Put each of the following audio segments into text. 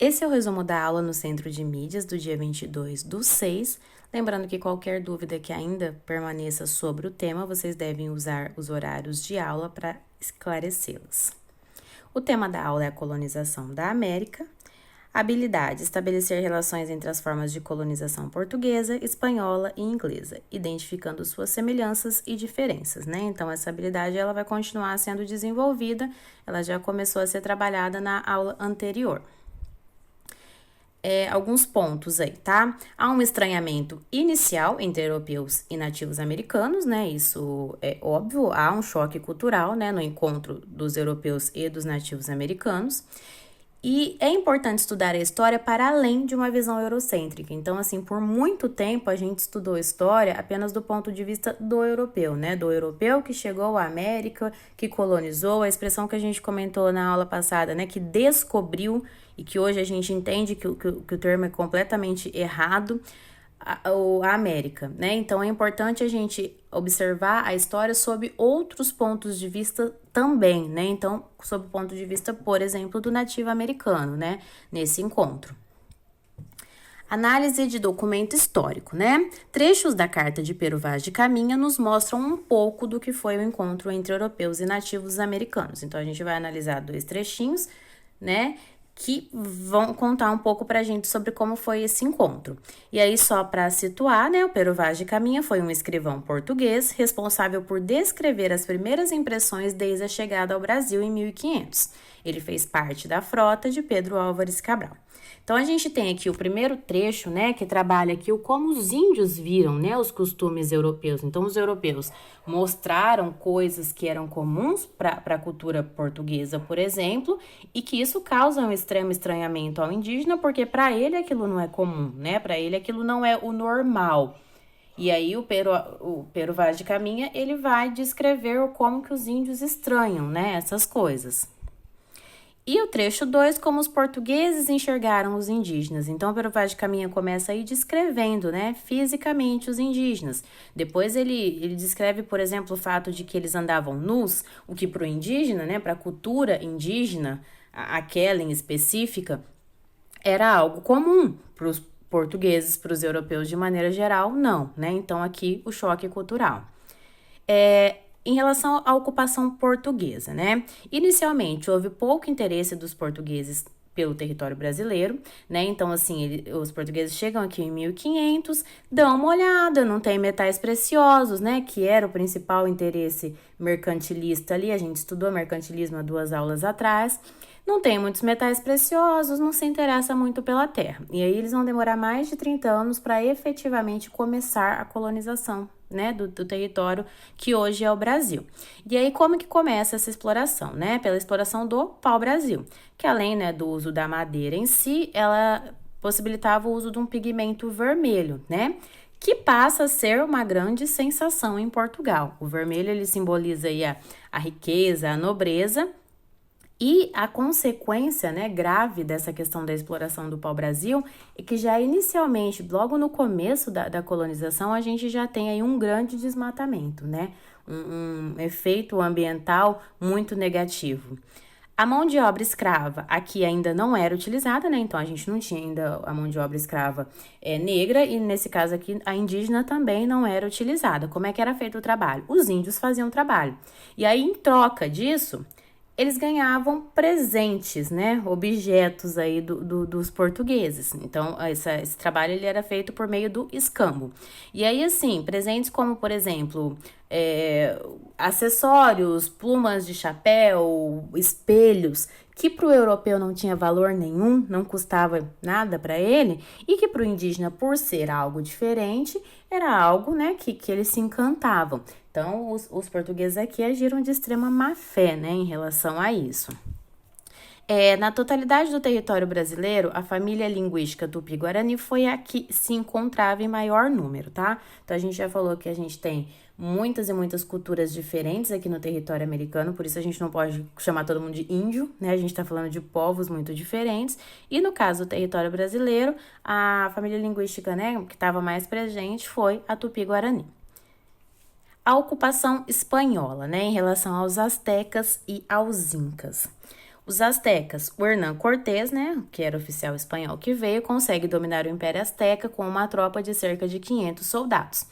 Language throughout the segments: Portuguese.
Esse é o resumo da aula no Centro de Mídias do dia 22/6. Lembrando que qualquer dúvida que ainda permaneça sobre o tema, vocês devem usar os horários de aula para esclarecê-las. O tema da aula é a colonização da América. Habilidade: estabelecer relações entre as formas de colonização portuguesa, espanhola e inglesa, identificando suas semelhanças e diferenças, né? Então, essa habilidade ela vai continuar sendo desenvolvida, ela já começou a ser trabalhada na aula anterior. Alguns pontos aí, tá? Há um estranhamento inicial entre europeus e nativos americanos, né? Isso é óbvio, há um choque cultural, né, no encontro dos europeus e dos nativos americanos. E é importante estudar a história para além de uma visão eurocêntrica. Então, assim, por muito tempo a gente estudou história apenas do ponto de vista do europeu, né? Do europeu que chegou à América, que colonizou, a expressão que a gente comentou na aula passada, né? Que descobriu, e que hoje a gente entende que o termo é completamente errado, a América, né? Então é importante a gente observar a história sob outros pontos de vista também, né? Então, sob o ponto de vista, por exemplo, do nativo americano, né? Nesse encontro. Análise de documento histórico, né? Trechos da Carta de Pero Vaz de Caminha nos mostram um pouco do que foi o encontro entre europeus e nativos americanos. Então, a gente vai analisar 2 trechinhos, né? Que vão contar um pouco pra gente sobre como foi esse encontro. E aí, só para situar, né, o Pero Vaz de Caminha foi um escrivão português responsável por descrever as primeiras impressões desde a chegada ao Brasil em 1500. Ele fez parte da frota de Pedro Álvares Cabral. Então, a gente tem aqui o primeiro trecho, né, que trabalha aqui o como os índios viram, né, os costumes europeus. Então, os europeus mostraram coisas que eram comuns para a cultura portuguesa, por exemplo, e que isso causa um extremo estranhamento ao indígena, porque para ele aquilo não é comum, né, para ele aquilo não é o normal. E aí o Pero Vaz de Caminha, ele vai descrever como que os índios estranham, né, essas coisas. E o trecho 2, como os portugueses enxergaram os indígenas. Então, Pero Vaz de Caminha começa aí descrevendo, né, fisicamente os indígenas. Depois ele descreve, por exemplo, o fato de que eles andavam nus, o que para o indígena, né, para a cultura indígena, aquela em específica, era algo comum. Para os portugueses, para os europeus de maneira geral, não, né? Então, aqui o choque cultural. Em relação à ocupação portuguesa, né? Inicialmente, houve pouco interesse dos portugueses pelo território brasileiro, né? Então, assim, os portugueses chegam aqui em 1500, dão uma olhada, não tem metais preciosos, né? Que era o principal interesse mercantilista ali, a gente estudou mercantilismo há 2 aulas atrás. Não tem muitos metais preciosos, não se interessa muito pela terra. E aí eles vão demorar mais de 30 anos para efetivamente começar a colonização, né, do território que hoje é o Brasil. E aí como que começa essa exploração, né? Pela exploração do pau-brasil, que além, né, do uso da madeira em si, ela possibilitava o uso de um pigmento vermelho, né? Que passa a ser uma grande sensação em Portugal. O vermelho, ele simboliza aí a riqueza, a nobreza. E a consequência, né, grave dessa questão da exploração do pau-brasil é que já inicialmente, logo no começo da colonização, a gente já tem aí um grande desmatamento, né? Um efeito ambiental muito negativo. A mão de obra escrava aqui ainda não era utilizada, né? Então, a gente não tinha ainda a mão de obra escrava negra e, nesse caso aqui, a indígena também não era utilizada. Como é que era feito o trabalho? Os índios faziam o trabalho. E aí, em troca disso, eles ganhavam presentes, né, objetos aí dos portugueses. Então, esse trabalho ele era feito por meio do escambo. E aí, assim, presentes como, por exemplo, acessórios, plumas de chapéu, espelhos, que para o europeu não tinha valor nenhum, não custava nada para ele, e que para o indígena, por ser algo diferente, era algo, né, que eles se encantavam. Então, os portugueses aqui agiram de extrema má fé, né, em relação a isso. Na totalidade do território brasileiro, a família linguística Tupi-Guarani foi a que se encontrava em maior número, tá? Então, a gente já falou que a gente tem muitas e muitas culturas diferentes aqui no território americano, por isso a gente não pode chamar todo mundo de índio, né? A gente tá falando de povos muito diferentes. E no caso do território brasileiro, a família linguística, né, que estava mais presente foi a Tupi-Guarani. A ocupação espanhola, né, em relação aos astecas e aos incas. Os astecas, o Hernán Cortés, né, que era oficial espanhol que veio, consegue dominar o Império Azteca com uma tropa de cerca de 500 soldados.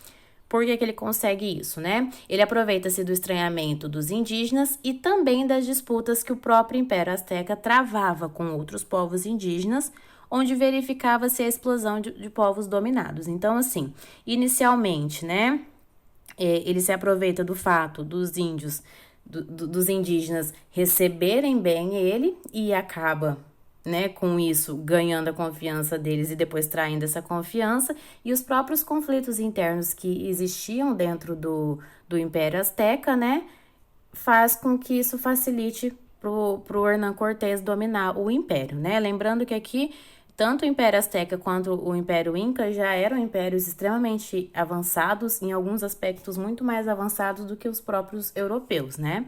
Por que ele consegue isso, né? Ele aproveita-se do estranhamento dos indígenas e também das disputas que o próprio Império Azteca travava com outros povos indígenas, onde verificava-se a explosão de povos dominados. Então, assim, inicialmente, né, ele se aproveita do fato dos índios, dos indígenas receberem bem ele e acaba, né, com isso, ganhando a confiança deles e depois traindo essa confiança, e os próprios conflitos internos que existiam dentro do Império Azteca, né, faz com que isso facilite pro Hernán Cortés dominar o império, né? Lembrando que aqui, tanto o Império Azteca quanto o Império Inca já eram impérios extremamente avançados, em alguns aspectos muito mais avançados do que os próprios europeus, né?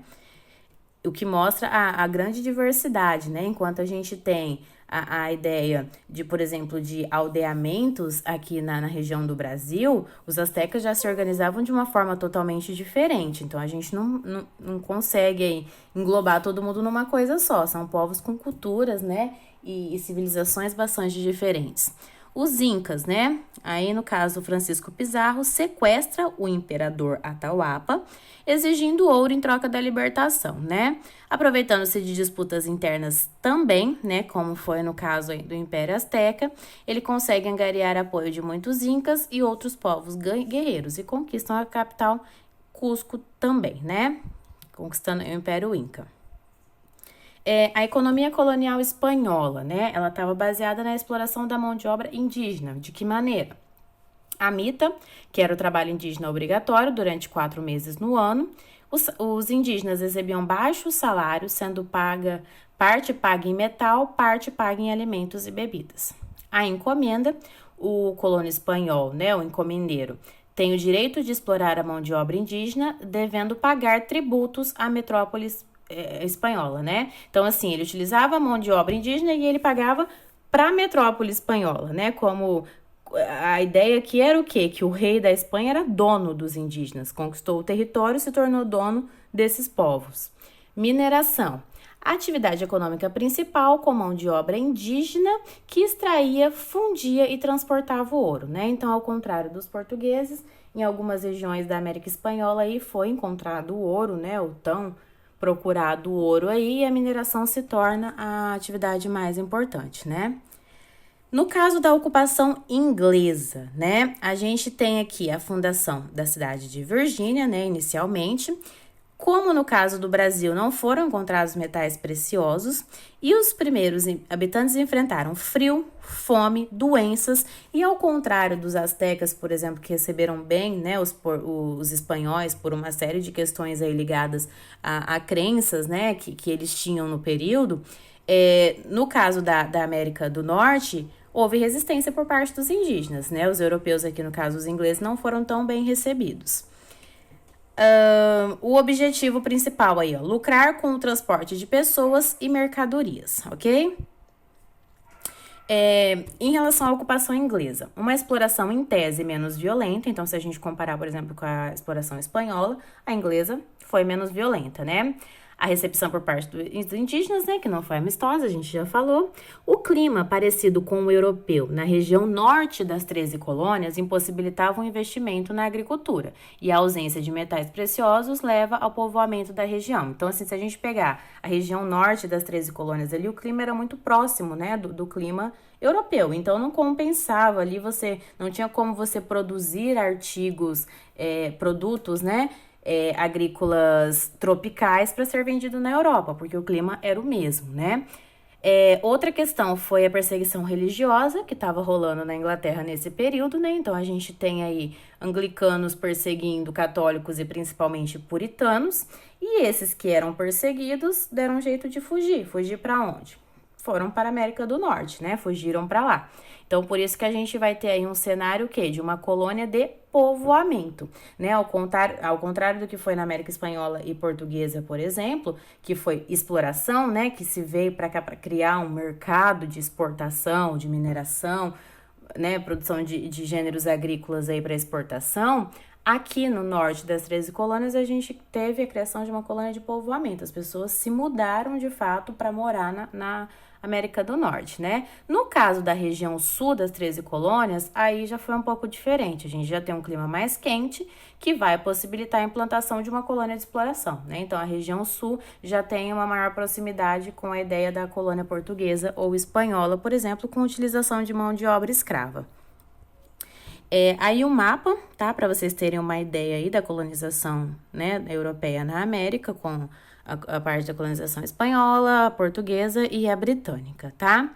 O que mostra a grande diversidade, né? Enquanto a gente tem a ideia de, por exemplo, de aldeamentos aqui na região do Brasil, os astecas já se organizavam de uma forma totalmente diferente. Então, a gente não consegue aí englobar todo mundo numa coisa só. São povos com culturas, né? E civilizações bastante diferentes. Os incas, né? Aí, no caso, Francisco Pizarro sequestra o imperador Atahualpa, exigindo ouro em troca da libertação, né? Aproveitando-se de disputas internas também, né? Como foi no caso aí do Império Azteca, ele consegue angariar apoio de muitos incas e outros povos guerreiros e conquistam a capital Cusco também, né? Conquistando o Império Inca. A economia colonial espanhola, né? Ela estava baseada na exploração da mão de obra indígena. De que maneira? A mita, que era o trabalho indígena obrigatório durante 4 meses no ano. Os indígenas recebiam baixos salários, sendo parte paga em metal, parte paga em alimentos e bebidas. A encomenda, o colono espanhol, né, o encomendeiro, tem o direito de explorar a mão de obra indígena, devendo pagar tributos à metrópole espanhola, né? Então, assim, ele utilizava a mão de obra indígena e ele pagava para a metrópole espanhola, né? Como a ideia aqui era o quê? Que o rei da Espanha era dono dos indígenas, conquistou o território e se tornou dono desses povos. Mineração. A atividade econômica principal com mão de obra indígena que extraía, fundia e transportava o ouro, né? Então, ao contrário dos portugueses, em algumas regiões da América Espanhola aí foi encontrado o ouro, né? O tão procurado ouro aí, e a mineração se torna a atividade mais importante, né? No caso da ocupação inglesa, né, a gente tem aqui a fundação da cidade de Virgínia, né, inicialmente. Como no caso do Brasil não foram encontrados metais preciosos, e os primeiros habitantes enfrentaram frio, fome, doenças, e ao contrário dos astecas, por exemplo, que receberam bem, né, os espanhóis por uma série de questões aí ligadas a crenças, né, que eles tinham no período, no caso da América do Norte, houve resistência por parte dos indígenas, né, os europeus aqui, no caso os ingleses, não foram tão bem recebidos. O objetivo principal aí, ó, lucrar com o transporte de pessoas e mercadorias, ok? Em relação à ocupação inglesa, uma exploração em tese menos violenta, então se a gente comparar, por exemplo, com a exploração espanhola, a inglesa foi menos violenta, né? A recepção por parte dos indígenas, né, que não foi amistosa, a gente já falou. O clima parecido com o europeu na região norte das 13 colônias impossibilitava um investimento na agricultura. E a ausência de metais preciosos leva ao povoamento da região. Então, assim, se a gente pegar a região norte das 13 colônias ali, o clima era muito próximo, né, do clima europeu. Então, não compensava ali, não tinha como você produzir produtos, né, agrícolas tropicais para ser vendido na Europa, porque o clima era o mesmo, né? Outra questão foi a perseguição religiosa que estava rolando na Inglaterra nesse período, né? Então a gente tem aí anglicanos perseguindo católicos e principalmente puritanos, e esses que eram perseguidos deram um jeito de fugir. Fugir para onde? Foram para a América do Norte, né? Fugiram para lá. Então, por isso que a gente vai ter aí um cenário de uma colônia de povoamento, né? Ao contrário do que foi na América Espanhola e Portuguesa, por exemplo, que foi exploração, né? Que se veio para cá para criar um mercado de exportação, de mineração, né? Produção de gêneros agrícolas aí para exportação. Aqui no norte das 13 colônias, a gente teve a criação de uma colônia de povoamento. As pessoas se mudaram de fato para morar na América do Norte, né? No caso da região sul das 13 colônias, aí já foi um pouco diferente. A gente já tem um clima mais quente que vai possibilitar a implantação de uma colônia de exploração, né? Então, a região sul já tem uma maior proximidade com a ideia da colônia portuguesa ou espanhola, por exemplo, com utilização de mão de obra escrava. Aí um mapa, tá? Para vocês terem uma ideia aí da colonização, né, europeia na América, com a parte da colonização espanhola, a portuguesa e a britânica, tá?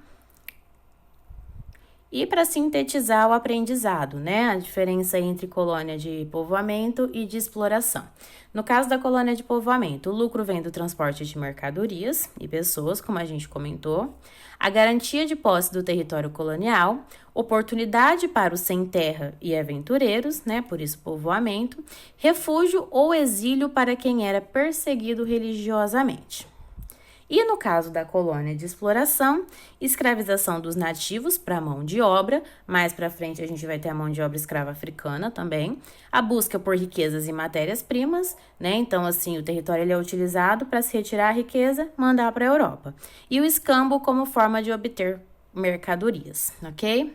E para sintetizar o aprendizado, né? A diferença entre colônia de povoamento e de exploração. No caso da colônia de povoamento, o lucro vem do transporte de mercadorias e pessoas, como a gente comentou, a garantia de posse do território colonial, oportunidade para os sem terra e aventureiros, né? Por isso povoamento, refúgio ou exílio para quem era perseguido religiosamente. E no caso da colônia de exploração, escravização dos nativos para mão de obra, mais para frente a gente vai ter a mão de obra escrava africana também, a busca por riquezas e matérias-primas, né? Então, assim, o território ele é utilizado para se retirar a riqueza, mandar para a Europa. E o escambo como forma de obter mercadorias, ok?